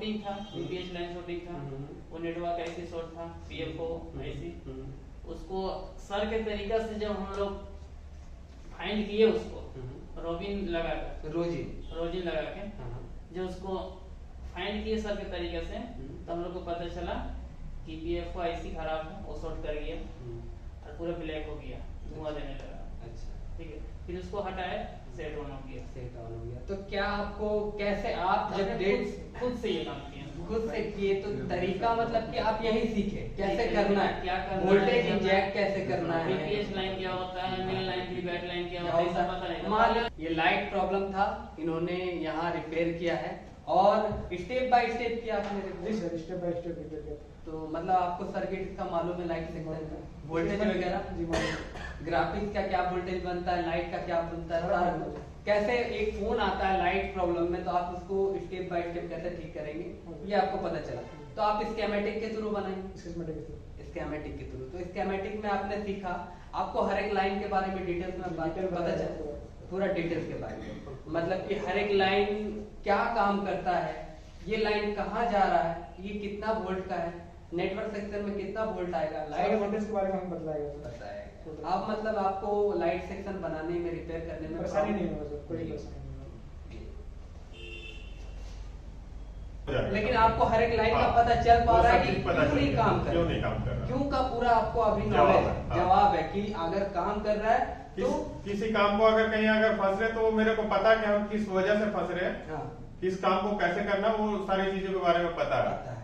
Shorting था, BPH line shorting था, वो नेटवर्क ऐसी शॉर्ट था, पीएफओ ऐसी। उसको सर के तरीका से जब हम लोग फाइंड किए उसको रोजिन लगा के जो उसको फाइंड किए सर के तरीके से, तो हम लोग को पता चला कि पीएफओ आईसी खराब है, वो शॉर्ट कर गया और पूरा ब्लैक हो गया, धुआं देने लगा। अच्छा, ठीक है। फिर उसको हटाए, सेट ऑन हो गया। तो क्या आपको कैसे आप जब खुद से ये काम किया, खुद से किए, तो तरीका मतलब कि आप यही सीखे कैसे करना है, क्या करना है, वोल्टेज इंजेक्ट कैसे करना है, बीपीएच लाइन क्या होता है, मेन लाइन की बैक लाइन क्या होता है, सब पता नहीं। मान लो ये लाइट प्रॉब्लम था, इन्होंने यहाँ रिपेयर किया है और स्टेप बाय स्टेप किया आपने। स्टेप बाय स्टेप रिपेयर किया। तो मतलब आपको सर्किट का मालूम है, लाइट सेक्शन का वोल्टेज वगैरह जी मालूम, ग्राफिक्स का क्या वोल्टेज बनता है, लाइट का क्या बनता है, कैसे एक फोन आता है लाइट प्रॉब्लम में, तो आप उसको स्टेप बाय स्टेप कैसे ठीक करेंगे ये आपको पता चला। तो आप स्कीमेटिक के थ्रू बनाएंगे, स्कीमेटिक के थ्रू। तो स्कीमेटिक में आपने सीखा, आपको हर एक लाइन के बारे में डिटेल्स में पता चला, पूरा डिटेल्स के बारे में, मतलब कि हर एक लाइन क्या काम करता है, ये लाइन कहाँ जा रहा है, ये कितना वोल्ट का है, नेटवर्क सेक्शन में कितना वोल्ट आएगा, लाइट वोल्टेज के बारे में हम बताएगा। आप मतलब आपको लाइट सेक्शन बनाने में, रिपेयर करने में परेशानी नहीं होगा, कोई परेशानी नहीं। लेकिन आपको हर एक लाइन का पता चल पा रहा है कि क्यों नहीं काम कर रहा, क्यों का पूरा आपको अभी नॉलेज जवाब है कि अगर काम कर रहा है तो किसी काम को अगर कहीं अगर फंस रहे तो वो मेरे को पता कि हम किस वजह से फंस रहे हैं, किस काम को कैसे करना, वो सारी चीजों के बारे में पता है।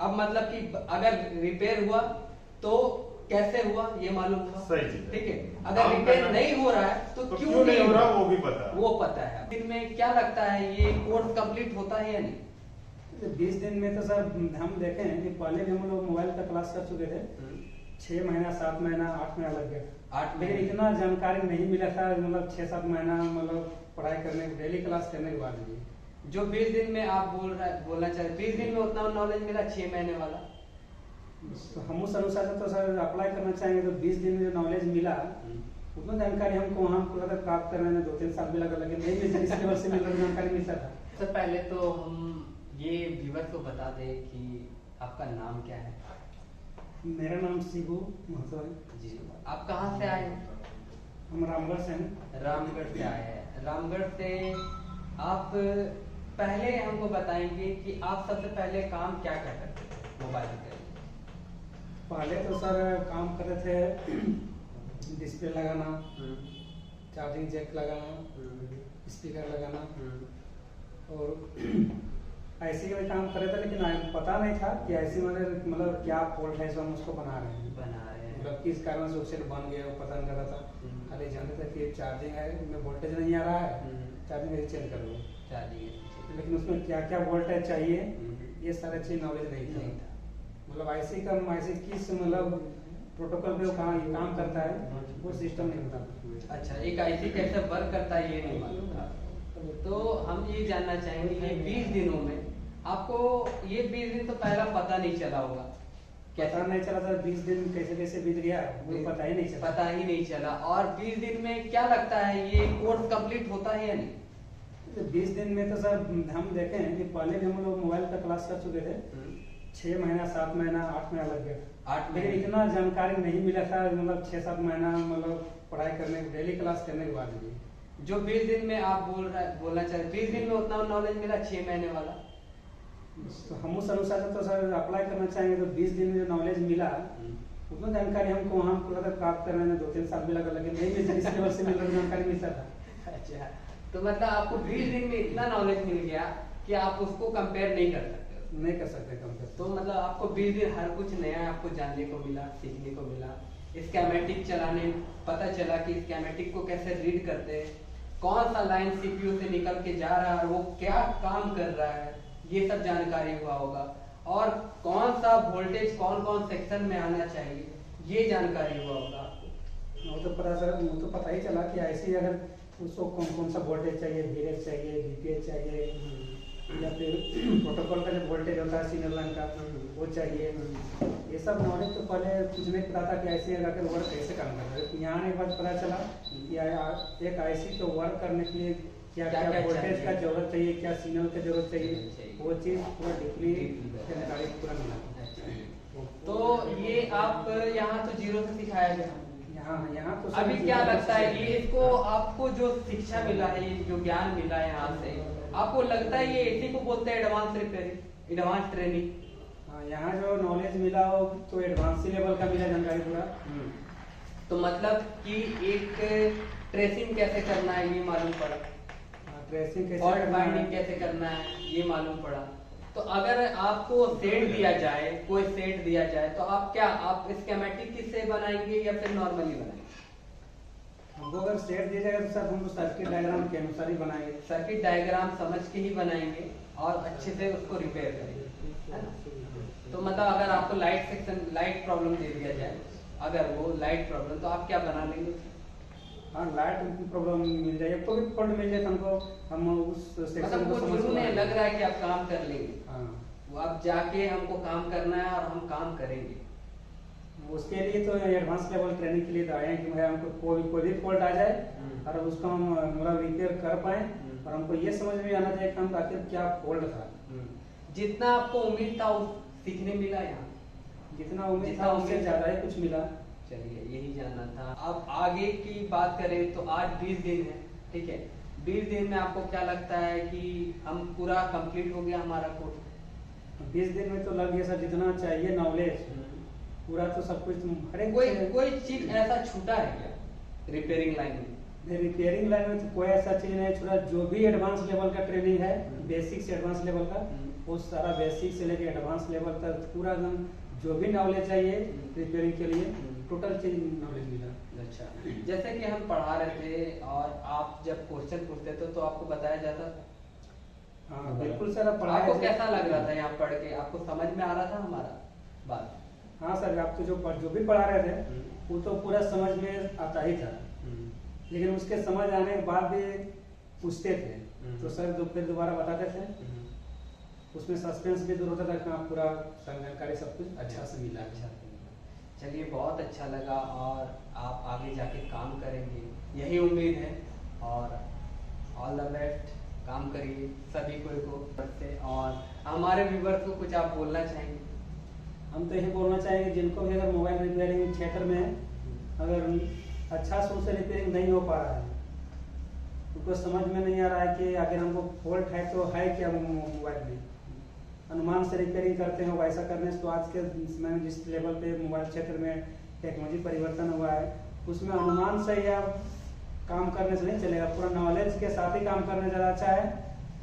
अब मतलब कि अगर रिपेयर हुआ तो कैसे हुआ ये मालूम था, सही चीज, ठीक है। अगर रिपेयर नहीं हो रहा है तो क्यों नहीं हो रहा वो भी पता है, वो पता है। दिन में क्या लगता है ये कोर्स कंप्लीट होता है या नहीं? 20 दिन में तो सर हम देखे हैं कि पहले भी हम लोग मोबाइल का क्लास कर चुके थे, 6 महीना 7 महीना 8 महीना लग गया, लेकिन इतना जानकारी नहीं मिला था, मतलब 6-7 महीना मतलब पढ़ाई करने, डेली क्लास करने के बाद भी। जो 20 दिन में आप बोलना चाहते, 20 दिन में उतना नॉलेज मिला 6 महीने वाला, तो हम उस अनुसार से तो सर अप्लाई करना चाहेंगे। तो 20 दिन में जो नॉलेज मिला उतना जानकारी हमको वहाँ प्राप्त करने में 2-3 साल भी लगा, लेकिन नहीं मिल इस लेवल से मिल जानकारी मिलता था। सबसे पहले तो हम ये व्यूअर को बता दें कि आपका नाम क्या है। मेरा नाम शिबू महतो है जी। आप कहाँ से आए? हम रामगढ़ से हैं। रामगढ़ से आए हैं। रामगढ़ से आप पहले हमको बताएंगे कि आप सबसे पहले काम क्या कर रहे थे मोबाइल पे? पहले तो सर काम कर रहे थे डिस्प्ले लगाना, चार्जिंग जैक लगाना, स्पीकर लगाना और आईसी का भी काम कर रहे थे, लेकिन पता नहीं था कि आईसी मतलब क्या फॉल्ट है, हम उसको बना रहे हैं मतलब किस कारण से उसे बन गया वो पता नहीं लगा था। खाली जानते थे कि चार्जिंग है, उसमें वोल्टेज नहीं आ रहा है, चार्जिंग चेंज कर लो, लेकिन उसमें क्या क्या वोल्टेज चाहिए ये सारे चीज नॉलेज नहीं था। मतलब आईसी किस मतलब प्रोटोकॉल पे वो काम करता है वो सिस्टम नहीं होता। अच्छा, एक आईसी कैसे वर्क करता है ये नहीं मालूम था। तो हम ये जानना चाहेंगे ये 20 दिनों में आपको ये 20 दिन तो पहला पता नहीं चला होगा, पता नहीं चला था 20 दिन कैसे कैसे बीत गया वो पता ही नहीं चला। और 20 दिन में क्या लगता है ये कोर्स कंप्लीट होता है या नहीं? तो 20 दिन में तो सर हम देखे हैं कि पहले भी हम लोग मोबाइल का क्लास कर चुके थे, 6 महीना 7 महीना 8 महीना लग गया, लेकिन इतना जानकारी नहीं मिला था, मतलब 6-7 महीना मतलब पढ़ाई करने, डेली क्लास करने के बाद भी। जो 20 दिन में आप बोलना चाहते, 20 दिन में उतना नॉलेज मिला 6 महीने वाला, तो हम उस अनुसार से तो सर अप्लाई करना चाहेंगे। तो 20 दिन में जो नॉलेज मिला उतना जानकारी हमको वहाँ प्राप्त करने में 2-3 साल भी लगा, लेकिन नहीं मिलता इस लेवल से जानकारी मिलता था। अच्छा, तो मतलब आपको 20 दिन में इतना नॉलेज मिल गया कि आप उसको कंपेयर नहीं कर सकते कंपेयर। तो मतलब आपको 20 दिन हर कुछ नया आपको जानने को मिला, सीखने को मिला। स्कीमेटिक चलाने पता चला कि स्कीमेटिक को कैसे रीड करते हैं, कौन सा लाइन सीपीयू से निकल के जा रहा है और वो क्या काम कर रहा है, ये सब जानकारी हुआ होगा। और कौन सा वोल्टेज कौन कौन सेक्शन में आना चाहिए ये जानकारी हुआ होगा आपको। वो तो पता ही चला कि ऐसे अगर उसको कौन कौन सा वोल्टेज चाहिए, वीरेज चाहिए, बीपीएच चाहिए, या फिर प्रोटोकॉल का जो वोल्टेज होता है सिग्नल लाइन का वो चाहिए। ये सब नॉलेज तो पहले कुछ नहीं पता था कि आईसी लगाकर वर्क कैसे काम कर रहे हैं। यहाँ एक बात पता चला कि एक आईसी को वर्क करने के लिए क्या क्या वोल्टेज का जरूरत चाहिए, क्या सिग्नल की जरूरत चाहिए, वो चीज पूरा डीपली जानकारी पूरा मिला। तो ये आप यहाँ तो जीरो से सिखाया गया, यहाँ तो अभी क्या लगता है कि इसको आपको जो शिक्षा मिला है, जो ज्ञान मिला है यहाँ से, आपको लगता है ये इसी को बोलते हैं एडवांस रिपेयरिंग, एडवांस ट्रेनिंग? यहाँ जो नॉलेज मिला हो तो एडवांस लेवल का मिला जानकारी पूरा। तो मतलब कि एक ट्रेसिंग कैसे करना है ये मालूम पड़ा, ट्रेसिंग कैसे फॉल्ट करना है, फाइंडिंग कैसे करना है ये मालूम पड़ा। तो अगर आपको सेट दिया जाए, कोई सेट दिया जाए, तो आप क्या, आप स्कीमेटिक से बनाएंगे या फिर नॉर्मली बनाएंगे? हमको अगर सेट दिया जाएगा तो सर हम सर्किट डायग्राम के अनुसार ही बनाएंगे। सर्किट डायग्राम समझ के ही बनाएंगे और अच्छे से उसको रिपेयर करेंगे, है ना? तो मतलब अगर आपको लाइट सेक्शन, लाइट प्रॉब्लम दे दिया जाए, अगर वो लाइट प्रॉब्लम, तो आप क्या बना लेंगे? हाँ, लाइट प्रॉब्लम मिल जाए, कोई भी फॉल्ट मिल जाए हमको, हम उस सेक्शन मतलब को वो समझ शुरू में लग रहा है कि आप काम कर लेंगे, हाँ, वो आप जाके हमको काम करना है और हम काम करेंगे। उसके लिए तो एडवांस लेवल ट्रेनिंग के लिए तो आए हैं कि भाई हमको कोई भी फॉल्ट आ जाए और उसको हम मतलब रिपेयर कर पाए, और हमको ये समझ में आना चाहिए कि हम आखिर क्या फॉल्ट था। जितना आपको उम्मीद था उस सीखने मिला यहाँ? जितना उम्मीद था उससे ज्यादा ही कुछ मिला। चलिए, यही जानना था। अब आगे की बात करें तो आज 20 दिन है, ठीक है? 20 दिन में आपको क्या लगता है कि हम पूरा कंप्लीट हो गया हमारा कोर्स? 20 दिन में तो लग गया सर, जितना चाहिए नॉलेज पूरा तो सब कुछ हर एक कोई चीज ऐसा छूटा है क्या रिपेयरिंग लाइन में? रिपेयरिंग लाइन में तो कोई ऐसा चीज नहीं छूटा। जो भी एडवांस लेवल का ट्रेनिंग है, बेसिक से एडवांस लेवल का, वो सारा बेसिक से लेके एडवांस लेवल तक पूरा एकदम जो भी नॉलेज चाहिए रिपेयरिंग के लिए टोटल चीज नॉलेज मिला। अच्छा, जैसे कि हम पढ़ा रहे थे और आप जब क्वेश्चन पूछते थे तो आपको बताया जाता था? हाँ बिल्कुल सर, आप आपको कैसा लग रहा था यहाँ पढ़ के? आपको समझ में आ रहा था हमारा बात? हाँ सर, आप तो जो भी पढ़ा रहे थे वो तो पूरा समझ में आता ही था, लेकिन उसके समझ आने के बाद भी पूछते थे तो सर फिर दोबारा बताते थे, उसमें सस्पेंस भी दूर होता था कि पूरा जानकारी सब कुछ अच्छा से मिला। चलिए, बहुत अच्छा लगा और आप आगे जाके काम करेंगे यही उम्मीद है, और ऑल द बेस्ट, काम करिए सभी को। और हमारे व्यूअर्स को कुछ आप बोलना चाहेंगे? हम तो यही बोलना चाहेंगे, जिनको भी अगर मोबाइल रिपेयरिंग क्षेत्र में अगर अच्छा से उनसे रिपेयरिंग नहीं हो पा रहा है, उनको समझ में नहीं आ रहा है कि अगर हमको फॉल्ट है तो है क्या मोबाइल में, अनुमान से रिपेयरिंग करते हैं, वैसा करने से तो आज के समय में जिस लेवल पे मोबाइल क्षेत्र में टेक्नोलॉजी परिवर्तन हुआ है, उसमें अनुमान से या काम करने से नहीं चलेगा, पूरा नॉलेज के साथ ही काम करने ज़्यादा अच्छा है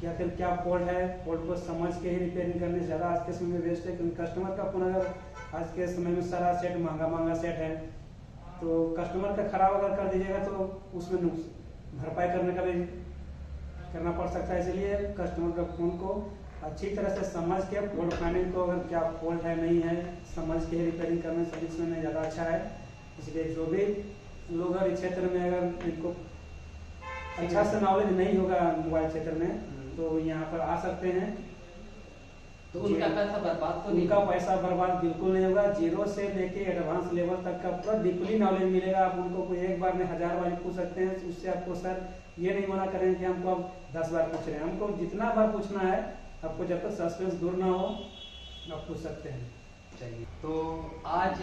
कि आखिर क्या फॉल्ट है, फॉल्ट को समझ के ही रिपेयरिंग करने से ज़्यादा आज के समय में बेस्ट है। क्योंकि कस्टमर का फोन अगर आज के समय में सारा सेट महंगा सेट है, तो कस्टमर का खराब अगर कर दीजिएगा तो उसमें भरपाई करने का भी करना पड़ सकता है। इसलिए कस्टमर का फोन को अच्छी तरह से समझ के फॉल्ट फाइंडिंग को, अगर क्या फॉल्ट है नहीं है, समझ के रिपेयरिंग करने सर्विस में ज़्यादा अच्छा है। इसलिए जो भी लोग अगर इस क्षेत्र में अगर इनको अच्छा से नॉलेज नहीं होगा मोबाइल क्षेत्र में, तो यहाँ पर आ सकते हैं। तो उनका पैसा बर्बाद तो नहीं? उनका पैसा बर्बाद बिल्कुल नहीं होगा। जीरो से लेके एडवांस लेवल तक का पूरा डीपली नॉलेज मिलेगा। आप उनको कोई एक बार में 1000 बार पूछ सकते हैं, उससे आपको सर ये नहीं मना करेंगे कि हमको अब 10 बार पूछ रहे हैं। हमको जितना बार पूछना है, आपको जब तक सस्पेंस दूर ना हो आप पूछ सकते हैं। चलिए, तो आज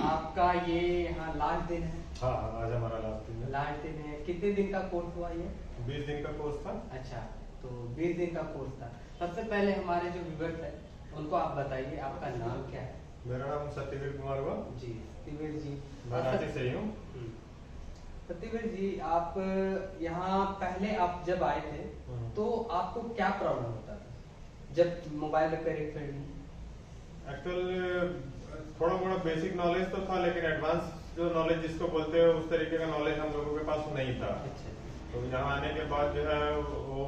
आपका ये यहाँ लास्ट दिन है? हाँ, आज हमारा लास्ट दिन है। लास्ट दिन है। कितने दिन का कोर्स हुआ ये? 20 दिन का कोर्स था। अच्छा, तो 20 दिन का कोर्स था। सबसे पहले हमारे जो व्यूअर्स है उनको आप बताइए, आपका नाम क्या है? मेरा नाम सत्यवीर कुमार हुआ जी। सत्यवीर जी, वाराणसी से ही हूँ। सत्यवीर जी, आप यहाँ पहले आप जब आए थे तो आपको क्या प्रॉब्लम होता था जब मोबाइल रिपेयरिंग फील्ड में? एक्चुअल थोड़ा मोड़ा बेसिक नॉलेज तो था, लेकिन एडवांस जो नॉलेज जिसको बोलते हैं उस तरीके का नॉलेज हम लोगों के पास नहीं था। अच्छा। तो यहाँ आने के बाद जो है वो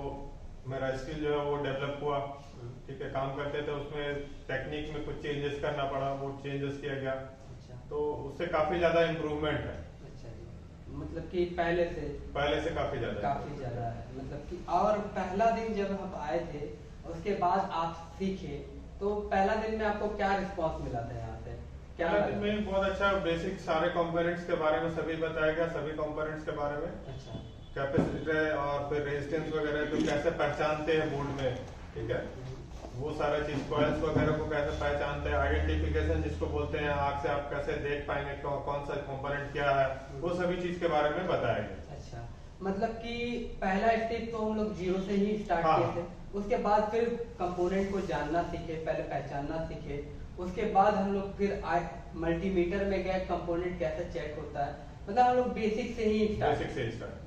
मेरा स्किल जो है वो डेवलप हुआ। ठीक है, काम करते थे उसमें टेक्निक में कुछ चेंजेस करना पड़ा, वो चेंजेस किया गया। अच्छा। तो उससे काफी ज्यादा इम्प्रूवमेंट है। अच्छा, मतलब कि पहले से काफी ज्यादा है। मतलब कि और पहला दिन जब आप आए थे उसके बाद आप सीखे, तो पहला दिन में आपको क्या रिस्पांस मिला था यहाँ से? पहला दिन में बहुत अच्छा बेसिक सारे कंपोनेंट्स के बारे में सभी बताया गया, सभी कंपोनेंट्स के बारे में। अच्छा। कैपेसिटर और फिर रेजिस्टेंस वगैरह तो कैसे पहचानते हैं बोर्ड में, ठीक है। वो सारा चीज कॉइल्स वगैरह को कैसे पहचानते हैं, आइडेंटिफिकेशन जिसको बोलते हैं, आँख से आप कैसे देख पाएंगे कौन सा कंपोनेंट क्या है, वो सभी चीज के बारे में बताएंगे। अच्छा, मतलब कि पहला स्टेप तो हम लोग जीरो से ही स्टार्ट हाँ। किए थे, उसके बाद फिर कंपोनेंट को जानना सीखे, पहले पहचानना सीखे, उसके बाद हम लोग फिर मल्टीमीटर में गए, कंपोनेंट कैसे चेक होता है, मतलब हम लोग बेसिक से ही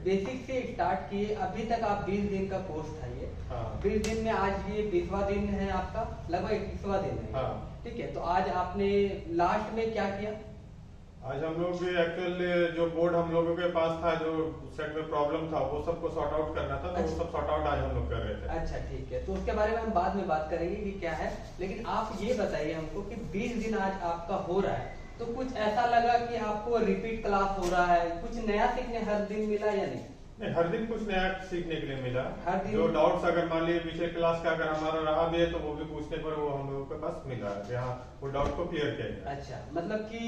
बेसिक से स्टार्ट किए। अभी तक आप 20 दिन का कोर्स था ये। हाँ। 20 दिन में आज ये 20वां दिन है आपका, लगभग 21वां दिन है। हाँ। ठीक है, तो आज आपने लास्ट में क्या किया? आज हम लोग एक्चुअल जो बोर्ड हम लोगों के पास था, जो सेट में प्रॉब्लम था, वो सबको सॉर्ट आउट करना था, तो वो सब सॉर्ट आउट आज हम लोग कर रहे थे। अच्छा, ठीक है, तो उसके बारे में हम बाद में बात करेंगे कि क्या है, लेकिन आप ये बताइए हमको कि 20 दिन आज आपका हो रहा है, तो कुछ ऐसा लगा कि आपको रिपीट क्लास हो रहा है, कुछ नया सीखने हर दिन मिला या नहीं? नहीं, हर दिन कुछ नया सीखने के लिए मिला। हर दिन जो डाउट्स अगर मान लीजिए पिछले क्लास का अगर हमारा रहा भी है, तो वो भी पूछने पर वो हम लोगों के पास मिला है, यहाँ वो डाउट को क्लियर किया गया। अच्छा, मतलब कि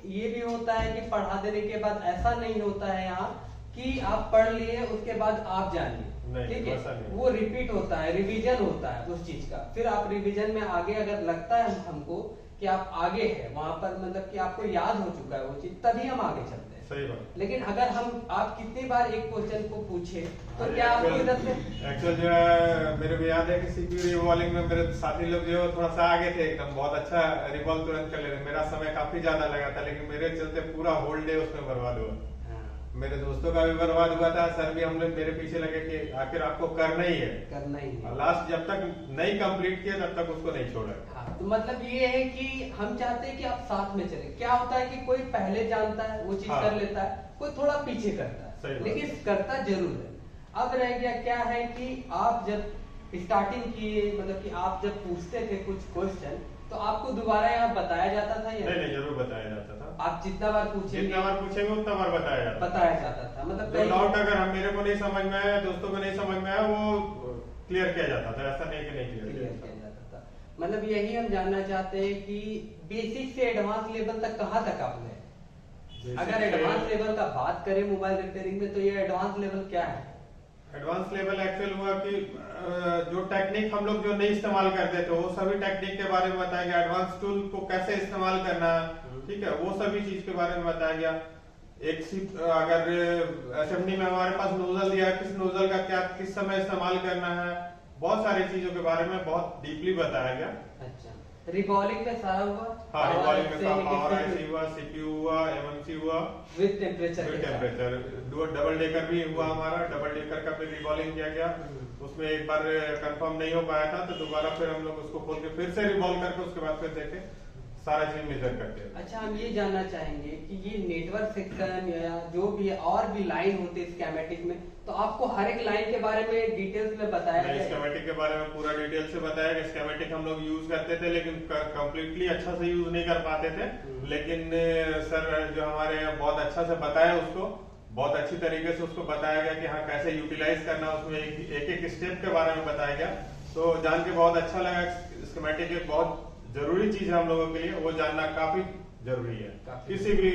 ये भी होता है कि पढ़ा देने के बाद ऐसा नहीं होता है यहाँ कि आप पढ़ लिए उसके बाद आप जानिए, ठीक है, वो रिपीट होता है, रिवीजन होता है उस चीज का। फिर आप रिवीजन में आगे अगर लगता है हमको कि आप आगे हैं वहां पर, मतलब कि आपको याद हो चुका है वो चीज, तभी हम आगे चलते हैं। सही बात। लेकिन अगर आप कितनी बार एक क्वेश्चन को पूछे तो क्या आपको इधर से एक्चुअल जो है मेरे को याद है कि सीपीयू रिवॉल्विंग में मेरे साथी लोग जो थोड़ा सा आगे थे, एकदम बहुत अच्छा रिवॉल्व तुरंत कर ले रहे। मेरा समय काफी ज्यादा लगा था, लेकिन मेरे चलते पूरा होल डे उसमें बर्बाद हुआ। मेरे दोस्तों का भी बर्बाद हुआ था, सर भी हम लोग मेरे पीछे लगे कि आखिर आपको करना ही है। लास्ट जब तक नहीं कंप्लीट किया तब तक उसको नहीं छोड़ा। हाँ, तो मतलब ये है कि हम चाहते हैं कि आप साथ में चले। क्या होता है कि कोई पहले जानता है वो चीज कर लेता है, कोई थोड़ा पीछे करता है, लेकिन करता जरूर है। अब रह गया क्या है कि आप जब स्टार्टिंग किए, मतलब कि आप जब पूछते थे कुछ क्वेश्चन, तो आपको दोबारा यहाँ बताया जाता था या नहीं? जरूर बताया जाता था। आप जितना बार पूछेंगे उतना बार बताया जाता था। मतलब जो डाउट अगर हम मेरे को नहीं समझ में आया, दोस्तों को नहीं समझ में आया, वो क्लियर किया जाता था। ऐसा नहीं कि नहीं क्लियर किया जाता था। मतलब यही हम जानना चाहते हैं कि बेसिक से एडवांस लेवल तक कहाँ तक आप गए? अगर एडवांस लेवल का बात करें मोबाइल रिपेयरिंग में, तो ये एडवांस लेवल क्या है? एडवांस लेवल एक्चुअल हुआ कि जो टेक्निक हम लोग जो नहीं इस्तेमाल करते थे, वो सभी टेक्निक के बारे में बताया गया। एडवांस टूल को कैसे इस्तेमाल करना है, ठीक है, वो सभी चीज के बारे में बताया गया। अगर असेंबली में हमारे पास नोजल दिया, किस नोजल का क्या किस समय इस्तेमाल करना है, बहुत सारी चीजों के बारे में बहुत डीपली बताया गया। अच्छा, रिवॉल्विंग में सारा हुआ? हाँ, रिवॉल्विंग में पावर आईसी हुआ, सीपीयू हुआ, एमएमसी हुआ, विद टेम्परेचर डबल डेकर भी हुआ हमारा। डबल डेकर का फिर रिवॉल्विंग किया गया। उसमें एक बार कंफर्म नहीं हो पाया था, तो दोबारा फिर हम लोग उसको खोल के फिर से रिवॉल्व करके उसके बाद फिर देखे, सारा चीज मेजर करते हैं। अच्छा, हम ये जानना चाहेंगे कि ये नेटवर्क सेक्शन या जो भी और भी लाइन होते हैं स्कीमेटिक में, तो आपको हर एक लाइन के बारे में डिटेल्स में बताया गया? स्कीमेटिक के बारे में पूरा डिटेल से बताया गया। स्कीमेटिक हम लोग यूज करते थे, लेकिन कंप्लीटली अच्छा से यूज नहीं कर पाते थे। लेकिन सर जो हमारे बहुत अच्छा से बताया, उसको बहुत अच्छी तरीके से उसको बताया गया कि हाँ कैसे यूटिलाइज करना, उसमें एक स्टेप के बारे में बताया गया। तो जान के बहुत अच्छा लगा। स्कीमेटिक एक बहुत जरूरी चीज है हम लोगों के लिए, वो जानना काफी जरूरी है। किसी भी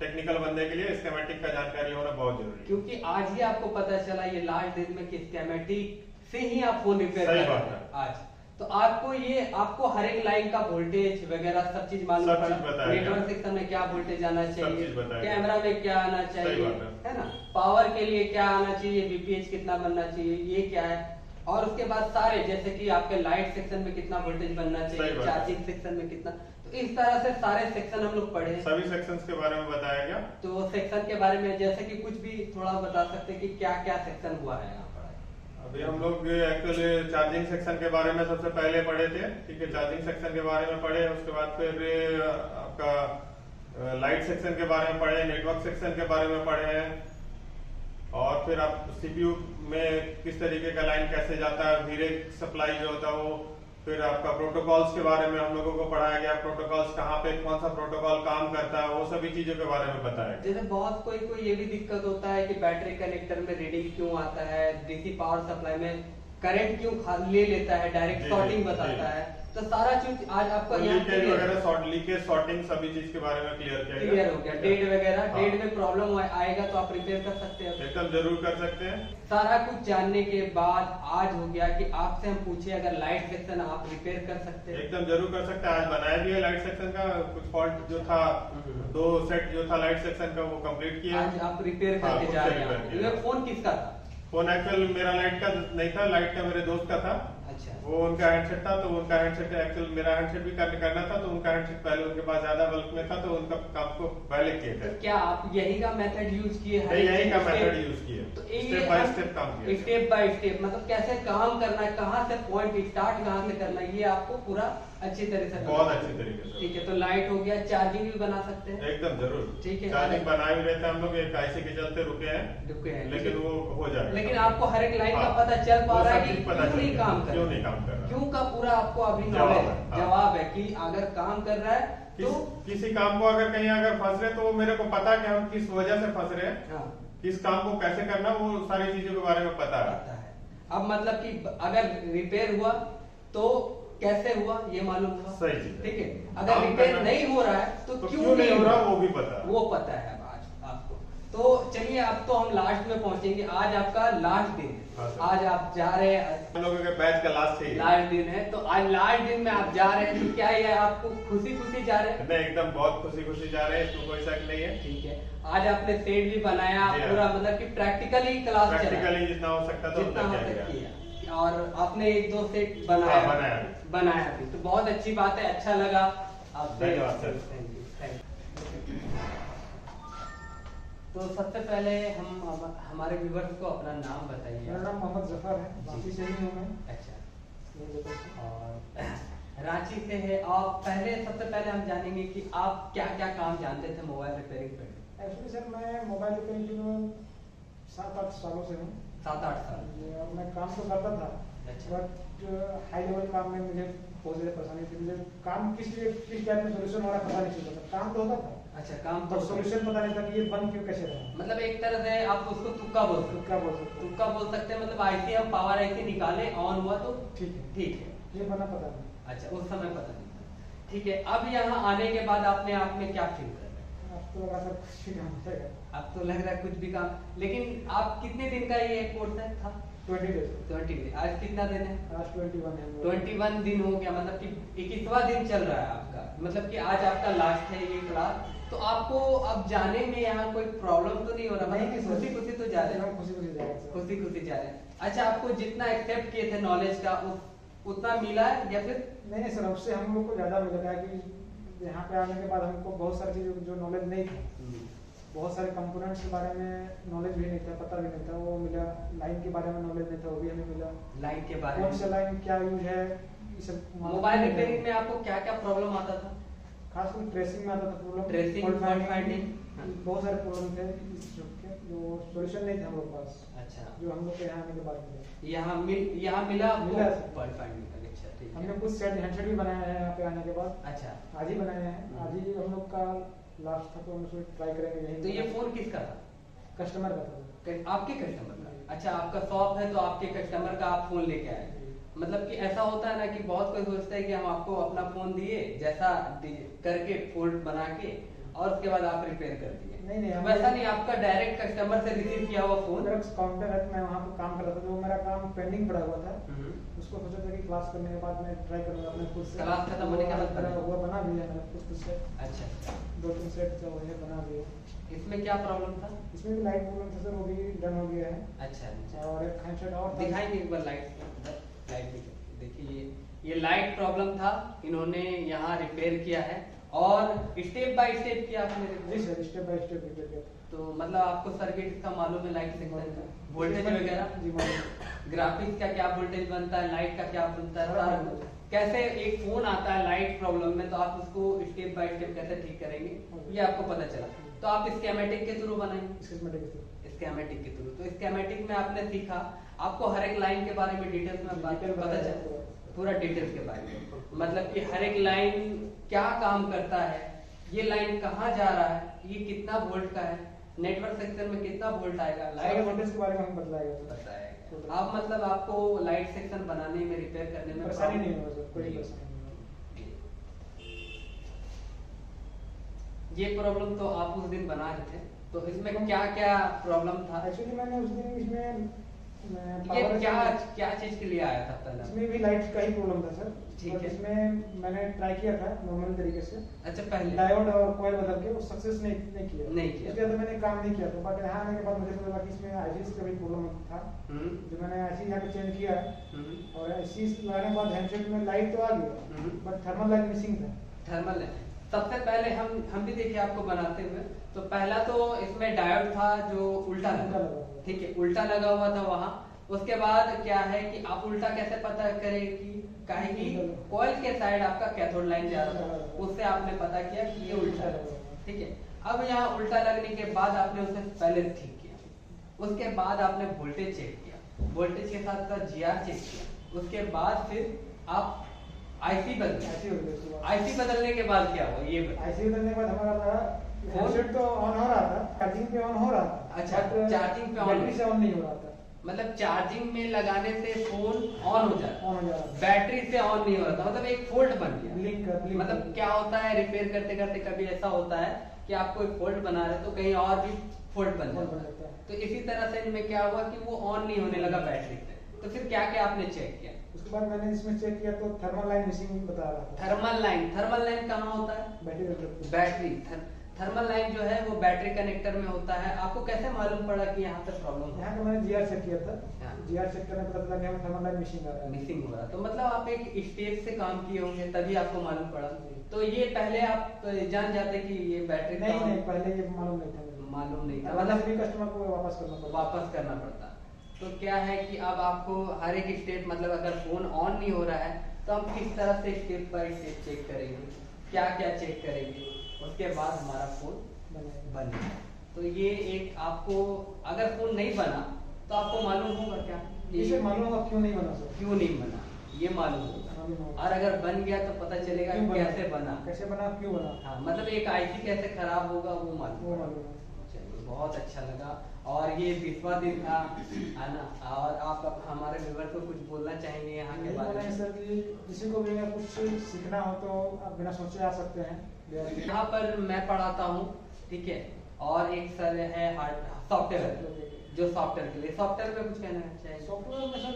टेक्निकल बंदे के लिए स्कीमेटिक का जानकारी होना बहुत जरूरी है। क्योंकि आज ही आपको पता चला ये लास्ट दिन में कि स्कीमेटिक से ही आप फोन रिपेयर कर रहे हैं आज, तो आपको हर एक लाइन का वोल्टेज वगैरह सब चीज मालूम पड़ा। नेटवर्क सेक्शन में क्या वोल्टेज आना चाहिए, कैमरा में क्या आना चाहिए, है ना, पावर के लिए क्या आना चाहिए, बीपीएच कितना बनना चाहिए, ये क्या है। और उसके बाद सारे, जैसे कि आपके लाइट सेक्शन में कितना वोल्टेज बनना चाहिए, चार्जिंग सेक्शन में कितना, तो इस तरह से सारे सेक्शन हम लोग पढ़े। सभी सेक्शंस के बारे में बताया गया। तो सेक्शन के बारे में जैसे कि कुछ भी थोड़ा बता सकते हैं कि क्या क्या सेक्शन हुआ है यहाँ पर? अभी हम लोग एक्चुअली चार्जिंग सेक्शन के बारे में सबसे पहले पढ़े थे, ठीक है, चार्जिंग सेक्शन के बारे में पढ़े। उसके बाद फिर आपका लाइट सेक्शन के बारे में पढ़े, नेटवर्क सेक्शन के बारे में पढ़े हैं, और फिर आप सीपीयू में किस तरीके का लाइन कैसे जाता है, धीरे सप्लाई जो होता है वो, फिर आपका प्रोटोकॉल्स के बारे में हम लोगों को पढ़ाया गया। प्रोटोकॉल्स कहाँ पे कौन सा प्रोटोकॉल काम करता है, वो सभी चीजों के बारे में बताया। जैसे बहुत कोई ये भी दिक्कत होता है कि बैटरी कनेक्टर में रीडिंग क्यों आता है, डीसी पावर सप्लाई में करंट क्यों ले लेता है, डायरेक्ट जी, शॉर्टिंग जी, बताता जी। है, तो सारा चीज आज आपका यहाँ लीकेज वगैरह, लीकेज, शॉर्टिंग, सभी चीज के बारे में क्लियर हो गया। डेड वगैरह, हाँ। डेड में प्रॉब्लम आएगा तो आप रिपेयर कर सकते हैं। एकदम जरूर कर सकते हैं। सारा कुछ जानने के बाद आज हो गया कि आपसे हम पूछे अगर लाइट सेक्शन आप रिपेयर कर सकते हैं। एकदम जरूर कर सकते हैं। आज बनाया भी है लाइट सेक्शन का, कुछ फॉल्ट जो था 2 सेट जो था लाइट सेक्शन का वो कंप्लीट किया। आज आप रिपेयर हाँ, करके खुद जा से रहे रिपेयर हैं। किया। ये फोन किसका था? फोन एक्चुअल मेरा लाइट का नहीं था, लाइट का मेरे दोस्त का था। अच्छा, वो उनका हैंडसेट था, तो उनका हैंडसेट एक्चुअल मेरा हैंडसेट भी करना था, तो उनका हैंडसेट पहले उनके पास ज्यादा बल्क में था, तो उनका काम को पहले किए थे। तो क्या आप यही का मेथड यूज किए? नहीं, यही का मेथड यूज किए, तो स्टेप बाय स्टेप काम किया। स्टेप बाय स्टेप मतलब कैसे काम करना है, कहाँ से पॉइंट स्टार्ट कहाँ से करना है, ये आपको पूरा अच्छी तरह से बहुत अच्छी तरीके से। ठीक है। तो लाइट हो गया, चार्जिंग भी बना सकते हैं। एकदम जरूर, ठीक है। चार्जिंग बना भी रहते हैं हम लोग, एक IC के चलते रुके हैं, लेकिन वो हो जाएगा। लेकिन आपको हर एक लाइन का हाँ, पता चल पा वो रहा है सब कि चीज पता क्यों चल नहीं गया, काम कर क्यों रहा नहीं काम कर रहा। क्यों का पूरा आपको अभी जवाब नॉलेज है, हाँ। जवाब है कि अगर काम कर रहा है तो किसी काम को अगर कहीं अगर फंस रहे, तो वो मेरे को पता है कि हम किस वजह से फंस रहे हैं, हाँ, किस काम को कैसे करना, वो सारी चीजों के बारे में पता है। पता है। अब मतलब कि अगर रिपेयर हुआ तो कैसे हुआ ये मालूम हुआ। सही चीज है। ठीक है। अगर काम रिपेयर करना- नहीं हो रहा है तो क्यों नहीं हो रहा वो भी पता है। वो पता है अब आज आपको। तो चलिए अब तो हम लास्ट में पहुंचेंगे। आज आपका लास्ट दिन है। हाँ सर। आज आप जा रहे हैं, हम लोगों के बैच का लास्ट है। लास्ट दिन है, तो आज लास्ट दिन में आप जा रहे हैं तो क्या ये आपको खुशी खुशी जा रहे हैं? नहीं, एकदम बहुत खुशी खुशी जा रहे हैं, इसमें कोई शक नहीं है। ठीक है। आज आपने सेट भी बनाया जी हाँ। पूरा, मतलब कि प्रैक्टिकली क्लास चला प्रैक्टिकली जितना हो सकता था जितना उतना हो किया सकता गया। किया, और आपने 1-2 सेट बनाया हाँ, बनाया भी, तो बहुत अच्छी बात है, अच्छा लगा आपसे। धन्यवाद सर। Thank you. तो सबसे पहले हम हमारे व्यूवर्स को अपना नाम बताइए। मेरा नाम मोहम्मद जफर है, रांची से ही हूँ मैं। अच्छा, ये देखो सर। और रांची से है। और पहले सबसे पहले हम जानेंगे कि आप क्या क्या काम जानते थे मोबाइल रिपेयरिंग पे? एक्चुअली सर मैं मोबाइल रिपेयरिंग में 7-8 सालों से हूँ। 7-8 साल। और मैं काम तो करता था, अच्छा। बट हाई लेवल काम में मुझे बहुत ज़्यादा परेशानी थी। मुझे काम किस टाइप में सोल्यूशन हो रहा पता नहीं चलता था। काम तो होता था, अच्छा, काम पर तो सोल्यूशन पता नहीं था कि ये बंद क्यों कैसे रहा। मतलब एक तरह से आप उसको तुक्का बोल सकते क्या बोल सकते हैं? तुक्का बोल सकते हैं। मतलब आईसी हम पावर आईसी निकाले, ऑन हुआ तो ठीक है, ठीक है। ये बना पता नहीं। अच्छा, उस समय पता नहीं था। ठीक है। अब यहाँ आने के बाद आपने आप में क्या फील कर रहे हैं? अब तो लगा सर कुछ भी काम होगा। अब तो लग रहा है कुछ भी काम, लेकिन आप कितने दिन का ये कोर्स है था? 20 डेज। 20 दिन। आज कितना दिन है? आज 21 है। 21 दिन हो गया, मतलब कि 21वां दिन चल रहा है आपका, मतलब कि आज आपका लास्ट है ये क्लास। तो आपको अब जाने में यहाँ कोई प्रॉब्लम तो नहीं हो रहा? नहीं, मतलब खुशी खुशी तो जा रहे हैं? खुशी खुशी जा रहे हैं। खुशी खुशी जा रहे हैं। अच्छा, आपको जितना एक्सेप्ट किए थे नॉलेज का उतना मिला है या फिर? नहीं सर, उससे हम लोग को ज़्यादा मिला है कि यहाँ पे आने के बाद हमको बहुत सारी चीज़ों जो नॉलेज नहीं था, बहुत सारे कंपोनेंट्स के बारे में नॉलेज भी नहीं था, पता भी नहीं था, वो मिला। लाइन के बारे में नॉलेज नहीं था, वो भी हमें मिला। लाइन के बारे कौन में, सा लाइन क्या यूज है, ये सब। मोबाइल रिपेयरिंग में आपको क्या क्या प्रॉब्लम आता था? खासकर ट्रेसिंग में आता था प्रॉब्लम। ट्रेसिंग, फॉल्ट फाइंडिंग, बहुत सारे प्रॉब्लम थे इस सबके, जो सोल्यूशन नहीं था हम लोग के पास, अच्छा, जो हम लोग के यहाँ आने के बाद मिले। यहाँ मिला मिला। फॉल्ट फाइंडिंग का। अच्छा, ठीक हमने है। कुछ सेट हैंडसेट भी बनाया है यहाँ पे आने के बाद, अच्छा, आज ही बनाए हैं। आज ही हम लोग का लास्ट था, तो हम उसको ट्राई करेंगे यहीं। तो ये फोन किसका था? कस्टमर का था। आपके कस्टमर का? अच्छा, आपका शॉप है तो आपके कस्टमर का आप फोन लेके आए। मतलब कि ऐसा होता है ना कि बहुत कोई सोचता है कि हम आपको अपना फोन दिए, जैसा करके फोल्ड बना के, और उसके बाद आप रिपेयर कर दिए। नहीं, वैसा नहीं, आपका डायरेक्ट कस्टमर से रिसीव किया हुआ फोन। मेरा काउंटर है, मैं वहाँ पे काम कर रहा था, जो मेरा काम पेंडिंग पड़ा हुआ था, उसको सोचा था कि क्लास करने के बाद मैं ट्राई करूंगा अपने खुद से। क्लास खत्म होने के बाद मेरा हुआ बना भी है, मैंने खुद से अच्छा, 2-3 सेट जो है बना दिए। इसमें क्या प्रॉब्लम था? इसमें भी लाइट प्रॉब्लम था सर, वो भी डन हो गया है। अच्छा, और एक हैंडसेट और था। दिखाएंगे एक बार लाइट। लाइट देखिए, ये लाइट प्रॉब्लम था, इन्होंने यहाँ रिपेयर किया है, और स्टेप बाय स्टेप किया आपने जी repair. Sir, step by step repair किया। तो मतलब आपको सर्किट का मालूम है, लाइट सेक्शन का वोल्टेज वगैरह, जी मालूम। ग्राफिक्स का क्या वोल्टेज बनता है, लाइट का क्या बनता है, सारा कुछ। कैसे एक फोन आता है लाइट प्रॉब्लम में, तो आप उसको स्टेप बाय स्टेप कैसे ठीक करेंगे, ये आपको पता चला। तो आप स्कीमेटिक के थ्रू बनाएंगे, स्कीमेटिक के थ्रू। तो स्कीमेटिक में आपने सीखा, आपको हर एक लाइन के बारे में डिटेल्स में पता चला, पूरा डिटेल्स के बारे में, मतलब कि हर एक लाइन क्या काम करता है, ये लाइन कहाँ जा रहा है, ये कितना वोल्ट का है, नेटवर्क सेक्शन में कितना वोल्ट आएगा, सारे लाइट वोल्टेज के बारे में हम बताएगा। बताएगा। आप मतलब आपको लाइट सेक्शन बनाने में, रिपेयर करने में परेशानी नहीं होगा सर, कोई परेशानी नहीं ये प्रॉब्लम तो आप उस दिन बना रहे थे, तो इसमें क्या क्या प्रॉब्लम था? एक्चुअली मैंने उस दिन इसमें ये क्या चीज के लिए आया था पहले? इसमें भी लाइट का ही प्रॉब्लम था सर। ठीक है। इसमें मैंने ट्राई किया था नॉर्मल तरीके से। अच्छा, पहले डायोड और कॉइल बदल के, वो सक्सेस नहीं किया। नहीं किया। उसके बाद मैंने काम नहीं किया था। बट यहाँ आने के बाद मुझे पता लगा कि इसमें आईसीएस का भी प्रॉब्लम था, जो मैंने आईसी यहाँ पे चेंज किया और आईसीएस लगाने के बाद हैंडसेट में लाइट तो आ गया, बट थर्मल लाइट मिसिंग था। थर्मल है। सबसे पहले हम भी देखिए आपको बनाते हुए, तो पहला तो इसमें डायोड था जो उल्टा लगा, ठीक है, उल्टा लगा हुआ था वहाँ। उसके बाद क्या है कि आप उल्टा कैसे पता करें कि काहे कि कॉइल के साइड आपका कैथोड लाइन जा रहा था, उससे आपने पता किया कि ये उल्टा है, ठीक है। अब यहाँ उल्टा लगने के बाद आपने उसे पहले ठीक किया, उसके बाद आपने वोल्टेज चेक किया, वोल्टेज के साथ साथ जीआर चेक किया, उसके बाद फिर आप आईसी बदले। आईसी बदलने के बाद क्या हुआ ये बताइए। आईसी बदलने के बाद हमारा हैंडसेट तो ऑन हो रहा था, चार्जिंग पे ऑन हो रहा था। अच्छा, चार्जिंग पे ऑन, बैटरी से ऑन नहीं हो रहा था। मतलब चार्जिंग में लगाने से फोन ऑन हो जाता, ऑन हो जा रहा बैटरी से ऑन नहीं हो रहा था, मतलब एक फॉल्ट बन गया। ब्लिंक मतलब क्या होता है, रिपेयर करते करते कभी ऐसा होता है कि आप कोई फॉल्ट बना रहे तो कहीं और भी फॉल्ट बन जाता है। तो इसी तरह से इनमें क्या हुआ कि वो ऑन नहीं होने लगा बैटरी से। तो फिर क्या क्या आपने चेक किया? उसके बाद मैंने इसमें चेक किया तो थर्मल लाइन मिसिंग बता रहा था। थर्मल लाइन कहाँ होता है? बैटरी। थर्मल लाइन जो है वो बैटरी कनेक्टर में होता है। आपको कैसे मालूम पड़ा कि यहाँ पे प्रॉब्लम है? यहाँ पे मैंने जीआर चेक किया था, जीआर चेक करने पता चला कि हमें थर्मल लाइन मिसिंग आ रहा है। मिसिंग हो रहा है, तो मतलब आप एक स्टेप से काम किए होंगे तभी आपको मालूम पड़ा। तो ये पहले आप जान जाते कि ये बैटरी नहीं, पहले ये मालूम नहीं था। मालूम नहीं था, मतलब भी कस्टमर को वापस करना पड़ता। तो क्या है कि अब आपको हर एक स्टेप, मतलब अगर फोन ऑन नहीं हो रहा है तो हम किस तरह से स्टेप बाय स्टेप चेक करेंगे, क्या क्या चेक करेंगे, उसके बाद हमारा फोन बनेगा। तो ये एक आपको, अगर फोन नहीं बना तो आपको मालूम होगा क्या, इसे मालूम होगा क्यों नहीं बना सर, क्यों नहीं बना, ये मालूम होगा। और अगर बन गया तो पता चलेगा कैसे बना, क्यों बना। हाँ, मतलब एक आईसी कैसे खराब होगा वो मालूम। चलिए, बहुत अच्छा लगा। और ये 20वां दिन था, है ना, और आप हमारे व्यूअर को कुछ बोलना चाहेंगे यहाँ के बारे में? सर कि किसी को भी कुछ सीखना हो तो आप बिना सोचे आ सकते हैं। यहाँ पर मैं पढ़ाता हूँ, ठीक है, और एक सर है सॉफ्टवेयर, जो सॉफ्टवेयर के लिए, सॉफ्टवेयर में कुछ कहना चाहिए? सॉफ्टवेयर में सर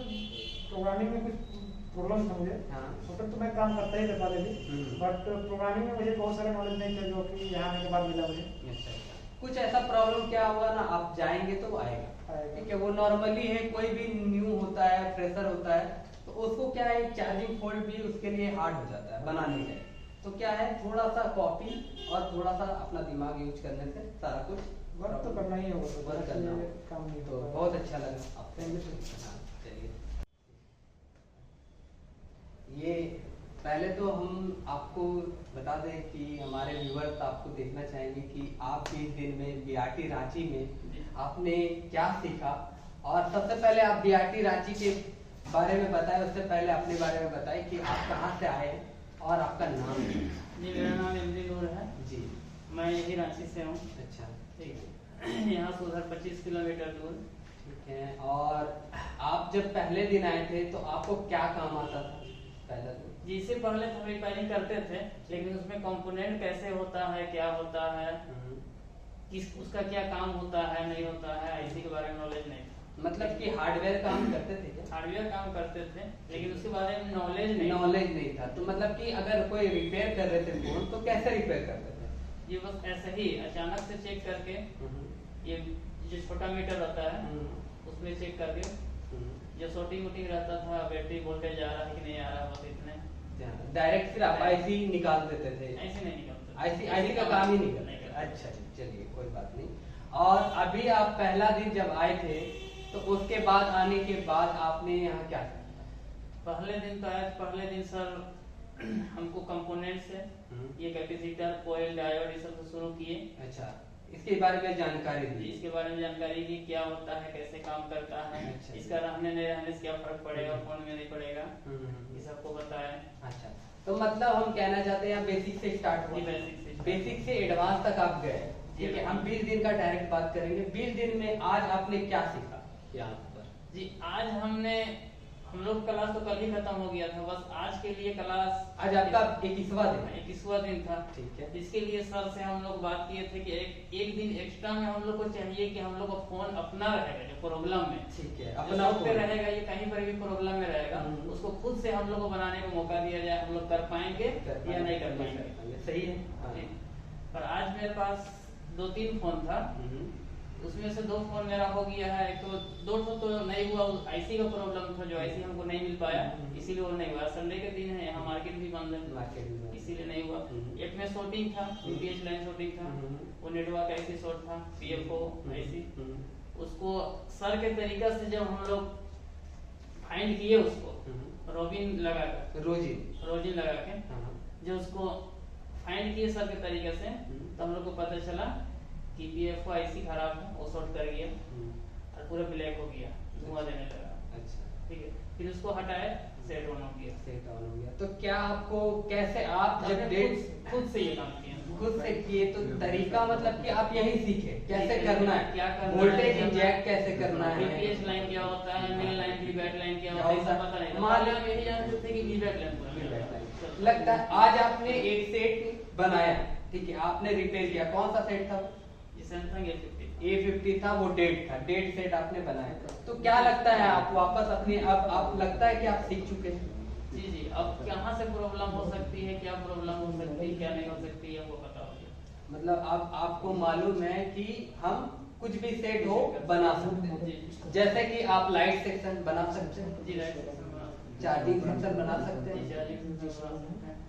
प्रोग्रामिंग में कुछ प्रॉब्लम था मुझे। सॉफ्टवेयर तो मैं काम करता ही था पहले भी, बट प्रोग्रामिंग में मुझे बहुत सारे नॉलेज नहीं थे, जो कि यहाँ आने के बाद मिला मुझे। कुछ ऐसा प्रॉब्लम क्या हुआ ना, आप जाएंगे तो आएगा, ठीक है, वो नॉर्मली है, कोई भी न्यू होता है, फ्रेशर होता है, तो उसको क्या है, चार्जिंग फॉल्ट भी उसके लिए हार्ड हो जाता है बनाने में। तो क्या है, थोड़ा सा कॉपी और थोड़ा सा अपना दिमाग यूज करने से सारा कुछ वर्क तो करना ही होगा, वर्क करना काम नहीं। तो बहुत अच्छा लगा आपसे। चलिए, ये पहले तो हम आपको बता दें कि हमारे व्यूअर्स आपको देखना चाहेंगे कि आप इस दिन में बीआरटी रांची में आपने क्या सीखा। और सबसे पहले आप बीआरटी रांची के बारे में बताएं, उससे पहले अपने बारे में बताएं कि आप कहाँ से आए और आपका नाम। जी, मेरा नाम इमदी नूर है जी, मैं यही रांची से हूँ। अच्छा, ठीक है, यहाँ से उधर 25 किलोमीटर दूर। ठीक है। और आप जब पहले दिन आए थे तो आपको क्या काम आता था पहले दिन? जी, इससे पहले हम रिपेयरिंग करते थे, लेकिन उसमें कंपोनेंट कैसे होता है, क्या होता है, किस उसका क्या काम होता है, नहीं होता है, आईसी के बारे में नॉलेज नहीं था। मतलब कि हार्डवेयर काम करते थे क्या? हार्डवेयर काम करते थे, लेकिन उसके बारे में नॉलेज नहीं था। तो मतलब कि अगर कोई रिपेयर कर रहे थे फोन तो कैसे रिपेयर करते थे? ये बस ऐसे ही अचानक से चेक करके, ये जो छोटा मीटर रहता है उसमें चेक करके, जो शॉर्टिंग वोटिंग रहता था, बैटरी वोल्टेज आ रहा है कि नहीं आ रहा, बस इतने डायरेक्ट फिर आप आईसी निकाल देते थे? ऐसे नहीं निकालते, आईसी का काम ही नहीं करते। अच्छा, चलिए, कोई बात नहीं। और अभी आप पहला दिन जब आए थे तो उसके बाद आने के बाद आपने यहाँ क्या किया? पहले दिन तो आया, पहले दिन सर हमको कंपोनेंट से ये कैपेसिटर, कॉइल, डायोड, ये सब शुरू किए। अच्छा, इसके बारे में जानकारी दी? इसके बारे में जानकारी की, क्या होता है, कैसे काम करता है, अच्छा, इसका रहने नहीं रहने से क्या फर्क पड़ेगा, फोन में नहीं पड़ेगा, ये सबको बताया। अच्छा, तो मतलब हम कहना चाहते हैं बेसिक से स्टार्ट हुआ, बेसिक से एडवांस तक आप गए, ठीक है, हम 20 दिन का डायरेक्ट बात करेंगे। 20 दिन में आज आपने क्या सीखा यहाँ पर? जी आज हम लोग क्लास तो कल ही खत्म हो गया था, बस आज के लिए क्लास आज आपका 21वां दिन है। 21वां दिन था। ठीक है। इसके लिए सर से हम लोग बात किए थे कि एक दिन एक्स्ट्रा में हम लोग को चाहिए कि हम लोग का फोन अपना रहेगा जो प्रॉब्लम में, ठीक है, अपना अपना पे रहेगा, ये कहीं पर भी प्रॉब्लम में रहेगा, उसको खुद से हम लोग को बनाने का मौका दिया जाए, हम लोग कर पाएंगे या नहीं कर पाएंगे। सही है। हाँ। पर आज मेरे पास 2-3 फोन था, उसमें से 2 फोन मेरा हो गया है। एक तो 2 तो नहीं हुआ, आईसी का प्रॉब्लम था, जो आईसी हमको नहीं मिल पाया, इसीलिए वो नहीं हुआ। संडे के दिन है, यहाँ मार्केट भी बंद है, इसीलिए नहीं हुआ। एक में शॉर्टिंग था, यूपीएच लाइन शॉर्टिंग था, वो नेटवर्क ऐसी शॉर्ट था, पीएफओ ऐसी। उसको सर के तरीका से जब हम लोग फाइंड किए उसको, रोबिन लगा कर, रोजिन लगा के जो उसको फाइंड किए सर के तरीके से, तो हम लोग को पता चला कि पीएफओ आईसी खराब है, वो शॉर्ट कर गया और पूरा ब्लैक हो गया, धुआं देने लगा। अच्छा, ठीक है। फिर उसको हटाए, सेट ऑन हो गया। तो क्या आपको कैसे, आप जब खुद से ये काम किया, खुद से किए, तो तरीका मतलब कि आप यही सीखे कैसे करना है, क्या करना है, वोल्टेज इंजेक्ट कैसे करना है, वीपीएच लाइन क्या होता है, मेन लाइन वीबैक लाइन क्या होता है, ये सब पता नहीं था। मान लो यही जानते थे कि वीबैक लाइन पूरा लगता है। आज आपने एक सेट बनाया, ठीक है, आपने रिपेयर किया, कौन सा सेट था? सैमसंग A50 था, वो डेड सेट आपने बनाया। तो क्या लगता है, आप वापस अपने आप लगता है कि आप सीख चुके हैं? जी अब कहाँ से प्रॉब्लम हो सकती है, क्या प्रॉब्लम हो सकती है, क्या नहीं हो सकती है, वो पता हो गया। मतलब अब आपको मालूम है कि हम कुछ भी सेट हो बना सकते हैं। जैसे कि आप लाइट सेक्शन बना सकते हैं, जी लाइट सेक्शन बना सकते हैं, चार्जिंग सेक्शन बना सकते हैं, चार्जिंग सेक्शन बना सकते हैं,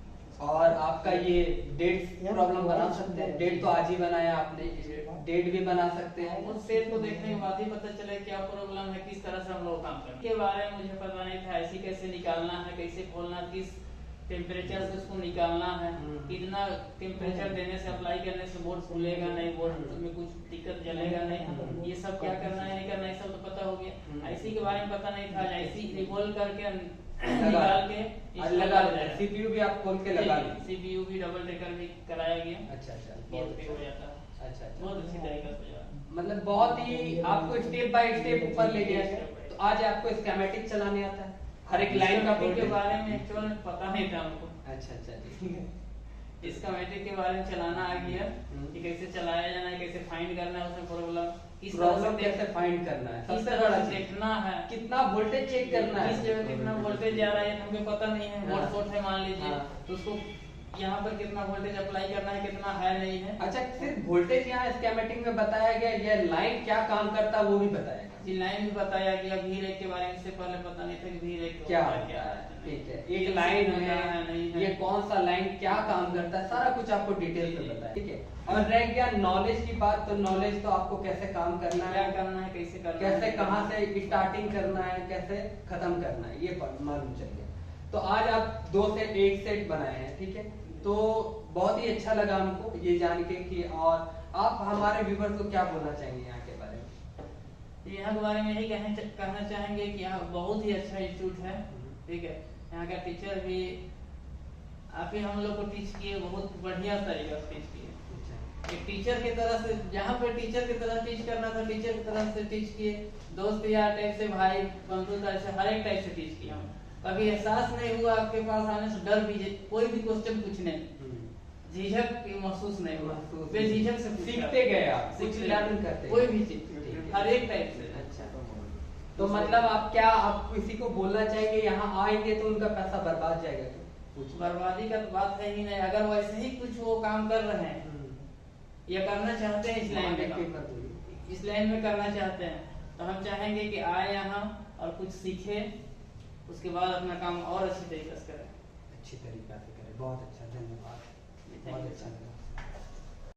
और आपका ये डेट प्रॉब्लम बना सकते हैं। डेट तो आज ही बनाया आपने, डेट भी बना सकते हैं। उस सेट को देखने के बाद ही पता चले क्या प्रॉब्लम है, किस तरह से हम लोग काम करें। के बारे में मुझे पता नहीं था, ऐसी कैसे निकालना है, कैसे खोलना, किस टेम्परेचर से उसको निकालना है, कितना टेम्परेचर देने से, अप्लाई करने से बोर्ड खुलेगा नहीं, बोर्ड में कुछ दिक्कत जलेगा नहीं, ये सब क्या करना है नहीं करना है, सब तो पता हो गया। आईसी के बारे में पता नहीं था, आईसी रिवॉल्व करके निकाल के लगा देते, सीपीयू भी आप खोल के लगा देते, सीपीयू भी डबल डेकर भी कराया गया। अच्छा, बहुत हो जाता है। अच्छा, बहुत अच्छी तरीके से हो, मतलब बहुत ही आपको स्टेप बाय स्टेप ऊपर ले गया है। तो आज आपको स्कीमेटिक चलाने आता है, हर एक लाइन का के बारे में एक्चुअल में पता नहीं था हमको। अच्छा जी। स्कीमेटिक के बारे में चलाना आ गया कि कैसे चलाया जाना है, कैसे फाइंड करना है, उसमें प्रॉब्लम कैसे फाइंड करना है, सबसे बड़ा देखना है, कितना वोल्टेज चेक करना है, किस जगह कितना वोल्टेज जा रहा है हमें पता नहीं है। बोर्ड शॉर्ट है मान लीजिए, तो उसको यहाँ पर कितना वोल्टेज अप्लाई करना है, कितना है नहीं है। अच्छा, सिर्फ वोल्टेज यहाँ स्कीमेटिक में बताया गया, ये लाइन क्या काम करता है वो भी बताया गया। जी लाइन भी बताया गया, वी रेक के बारे में इससे पहले पता नहीं था कि वी रेक क्या है। ठीक है, एक लाइन है, ये कौन सा लाइन क्या काम करता है, सारा कुछ आपको डिटेल में बताया। ठीक है, और रह गया नॉलेज की बात, तो नॉलेज तो आपको कैसे काम करना है, क्या करना है, कैसे करना कैसे कहाँ से स्टार्टिंग करना है, कैसे खत्म करना है, ये मालूम चल गया। तो आज आप 2 सेट 1 सेट बनाए हैं, ठीक है, तो बहुत ही अच्छा लगा हमको ये जान के कि, और आप हमारे व्यूअर्स को क्या बोलना चाहेंगे यहाँ के बारे में? यहाँ के बारे में यही कहना चाहेंगे कि यहाँ बहुत ही अच्छा इंस्टीट्यूट है, ठीक है। यहाँ का टीचर भी आप ही हम लोग को टीच किए, बहुत बढ़िया तरीका से टीच किए। एक टीचर की तरह से, जहाँ पर टीचर की तरह टीच करना था, टीचर की तरह से टीच किए, दोस्त यार टाइप से, भाई बंधु टाइप से, हर एक टाइप से टीच किया। कभी एहसास नहीं हुआ आपके पास आने से, डर भी, कोई भी क्वेश्चन पूछने झिझक महसूस नहीं हुआ, बेझिझक से सीखते गए आप, कुछ लर्न करते, कोई भी चीज हर एक टाइप से। अच्छा, तो मतलब आप किसी को बोलना चाहेंगे यहाँ आएंगे तो उनका पैसा बर्बाद जाएगा? कुछ बर्बादी का तो बात है ही नहीं, अगर वैसे ही कुछ वो काम कर रहे हैं या करना चाहते हैं, इस लाइन में करना चाहते हैं, तो हम चाहेंगे कि आए यहाँ और कुछ सीखे, उसके बाद अपना काम और अच्छी तरीके से करें। अच्छी तरीका से करें। बहुत अच्छा, धन्यवाद, बहुत अच्छा लगा।